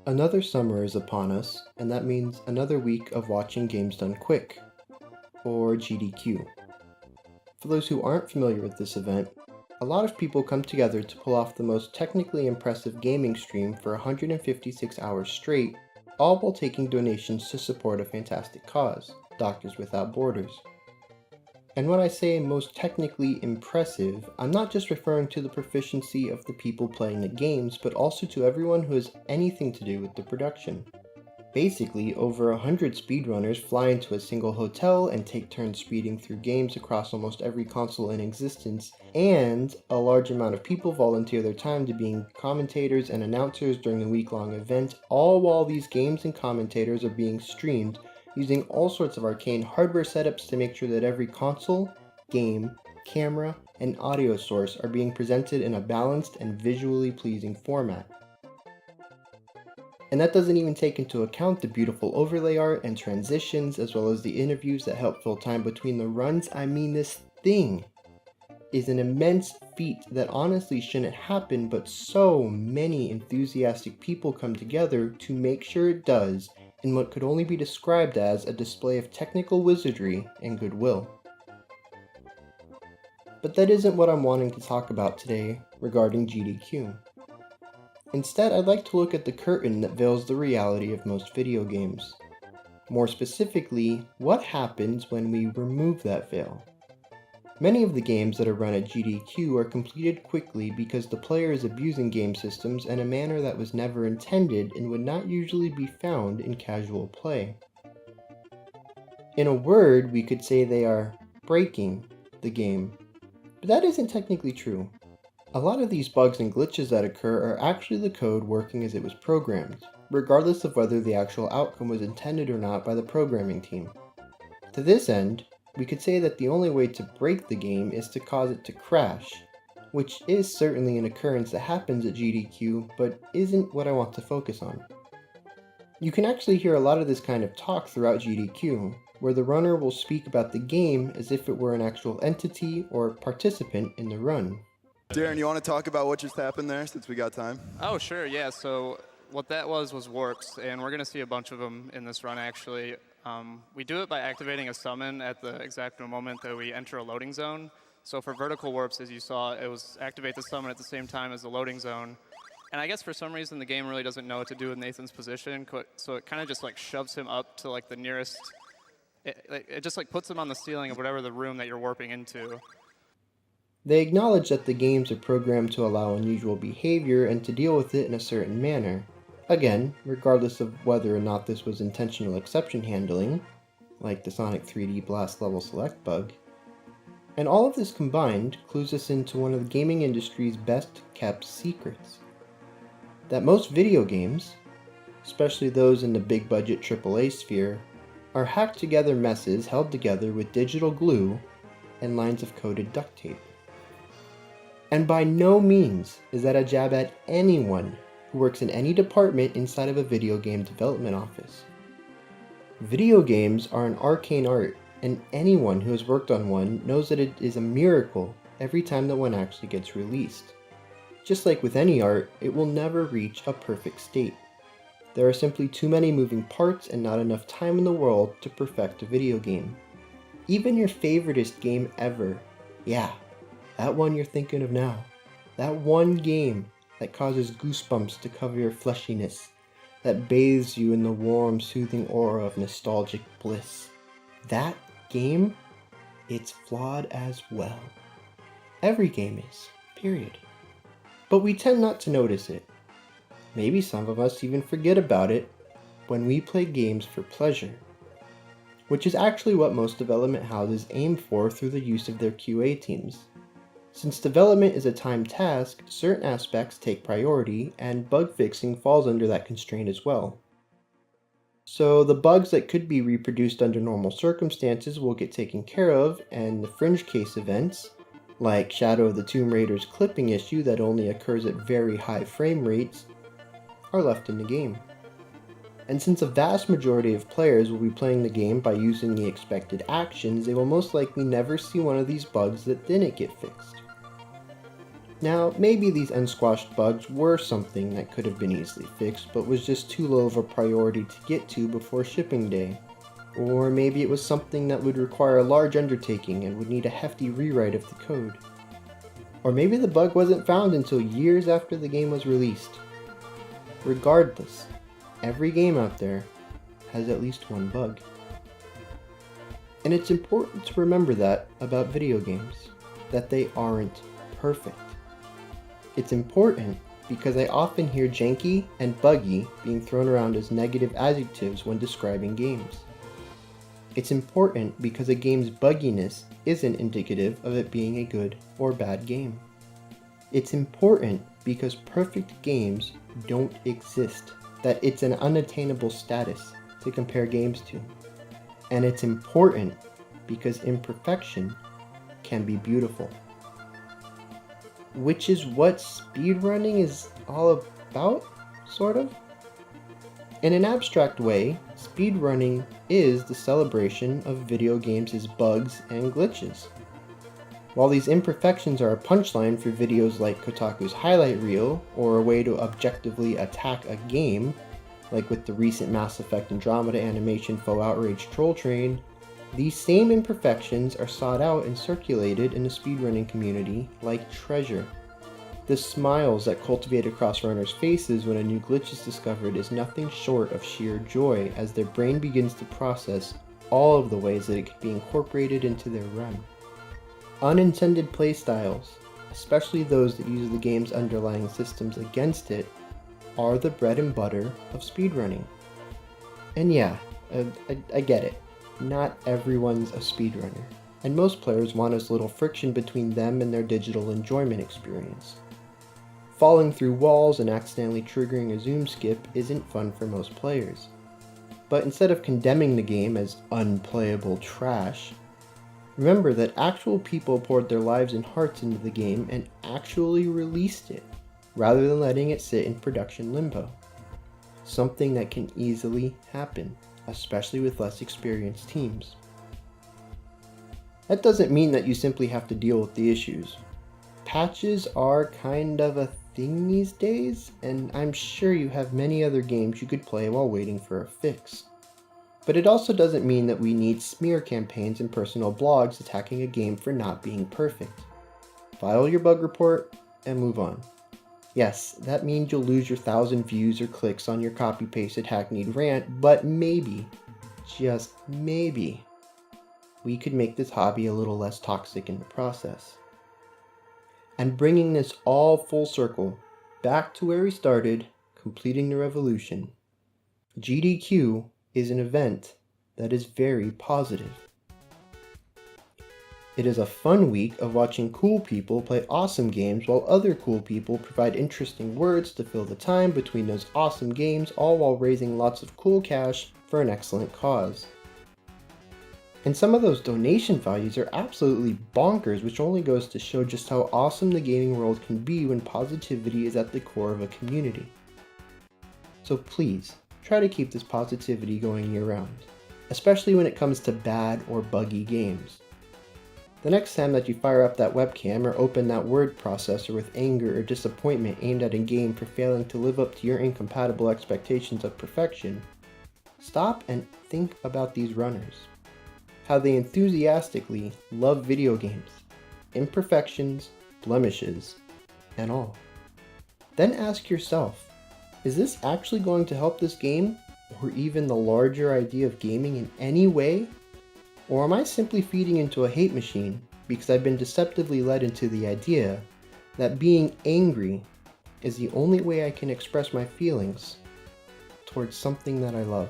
Another summer is upon us, and that means another week of watching games done quick, or GDQ. For those who aren't familiar with this event, a lot of people come together to pull off the most technically impressive gaming stream for 156 hours straight, all while taking donations to support a fantastic cause, Doctors Without Borders. And when I say most technically impressive, I'm not just referring to the proficiency of the people playing the games, but also to everyone who has anything to do with the production. Basically, over 100 speedrunners fly into a single hotel and take turns speeding through games across almost every console in existence, and a large amount of people volunteer their time to being commentators and announcers during the week-long event, all while these games and commentators are being streamed using all sorts of arcane hardware setups to make sure that every console, game, camera, and audio source are being presented in a balanced and visually pleasing format. And that doesn't even take into account the beautiful overlay art and transitions, as well as the interviews that help fill time between the runs. I mean, this thing is an immense feat that honestly shouldn't happen, but so many enthusiastic people come together to make sure it does in what could only be described as a display of technical wizardry and goodwill. But that isn't what I'm wanting to talk about today regarding GDQ. Instead, I'd like to look at the curtain that veils the reality of most video games. More specifically, what happens when we remove that veil? Many of the games that are run at GDQ are completed quickly because the player is abusing game systems in a manner that was never intended and would not usually be found in casual play. In a word, we could say they are breaking the game, but that isn't technically true. A lot of these bugs and glitches that occur are actually the code working as it was programmed, regardless of whether the actual outcome was intended or not by the programming team. To this end, we could say that the only way to break the game is to cause it to crash, which is certainly an occurrence that happens at GDQ, but isn't what I want to focus on. You can actually hear a lot of this kind of talk throughout GDQ, where the runner will speak about the game as if it were an actual entity or participant in the run. Darren, you want to talk about what just happened there since we got time? Oh, sure, yeah. So what that was warps, and we're going to see a bunch of them in this run, actually. We do it by activating a summon at the exact moment that we enter a loading zone. So for vertical warps, as you saw, it was activate the summon at the same time as the loading zone. And I guess for some reason, the game really doesn't know what to do with Nathan's position, so it kind of just like shoves him up to like the nearest, it just like puts him on the ceiling of whatever the room that you're warping into. They acknowledge that the games are programmed to allow unusual behavior and to deal with it in a certain manner. Again, regardless of whether or not this was intentional exception handling, like the Sonic 3D Blast level select bug. And all of this combined clues us into one of the gaming industry's best kept secrets. That most video games, especially those in the big budget AAA sphere, are hacked together messes held together with digital glue and lines of coded duct tape. And by no means is that a jab at anyone who works in any department inside of a video game development office. Video games are an arcane art, and anyone who has worked on one knows that it is a miracle every time that one actually gets released. Just like with any art, it will never reach a perfect state. There are simply too many moving parts and not enough time in the world to perfect a video game. Even your favoriteest game ever, yeah, that one you're thinking of now, that one game that causes goosebumps to cover your fleshiness, that bathes you in the warm, soothing aura of nostalgic bliss. That game, it's flawed as well. Every game is, period. But we tend not to notice it. Maybe some of us even forget about it when we play games for pleasure, which is actually what most development houses aim for through the use of their QA teams. Since development is a timed task, certain aspects take priority, and bug fixing falls under that constraint as well. So the bugs that could be reproduced under normal circumstances will get taken care of, and the fringe case events, like Shadow of the Tomb Raider's clipping issue that only occurs at very high frame rates, are left in the game. And since a vast majority of players will be playing the game by using the expected actions, they will most likely never see one of these bugs that didn't get fixed. Now, maybe these unsquashed bugs were something that could have been easily fixed, but was just too low of a priority to get to before shipping day. Or maybe it was something that would require a large undertaking and would need a hefty rewrite of the code. Or maybe the bug wasn't found until years after the game was released. Regardless, every game out there has at least one bug. And it's important to remember that about video games, that they aren't perfect. It's important because I often hear janky and buggy being thrown around as negative adjectives when describing games. It's important because a game's bugginess isn't indicative of it being a good or bad game. It's important because perfect games don't exist, that it's an unattainable status to compare games to. And it's important because imperfection can be beautiful. Which is what speedrunning is all about, sort of? In an abstract way, speedrunning is the celebration of video games' bugs and glitches. While these imperfections are a punchline for videos like Kotaku's highlight reel, or a way to objectively attack a game, like with the recent Mass Effect Andromeda animation faux outrage troll train, these same imperfections are sought out and circulated in the speedrunning community like treasure. The smiles that cultivate across runners' faces when a new glitch is discovered is nothing short of sheer joy as their brain begins to process all of the ways that it could be incorporated into their run. Unintended playstyles, especially those that use the game's underlying systems against it, are the bread and butter of speedrunning. And yeah, I get it. Not everyone's a speedrunner, and most players want as little friction between them and their digital enjoyment experience. Falling through walls and accidentally triggering a zoom skip isn't fun for most players. But instead of condemning the game as unplayable trash, remember that actual people poured their lives and hearts into the game and actually released it, rather than letting it sit in production limbo. Something that can easily happen, especially with less experienced teams. That doesn't mean that you simply have to deal with the issues. Patches are kind of a thing these days, and I'm sure you have many other games you could play while waiting for a fix. But it also doesn't mean that we need smear campaigns and personal blogs attacking a game for not being perfect. File your bug report and move on. Yes, that means you'll lose your 1,000 views or clicks on your copy-pasted hackneyed rant, but maybe, just maybe, we could make this hobby a little less toxic in the process. And bringing this all full circle, back to where we started, completing the revolution, GDQ is an event that is very positive. It is a fun week of watching cool people play awesome games while other cool people provide interesting words to fill the time between those awesome games, all while raising lots of cool cash for an excellent cause. And some of those donation values are absolutely bonkers, which only goes to show just how awesome the gaming world can be when positivity is at the core of a community. So please, try to keep this positivity going year-round, especially when it comes to bad or buggy games. The next time that you fire up that webcam or open that word processor with anger or disappointment aimed at a game for failing to live up to your incompatible expectations of perfection, stop and think about these runners. How they enthusiastically love video games, imperfections, blemishes, and all. Then ask yourself, is this actually going to help this game, or even the larger idea of gaming in any way? Or am I simply feeding into a hate machine because I've been deceptively led into the idea that being angry is the only way I can express my feelings towards something that I love?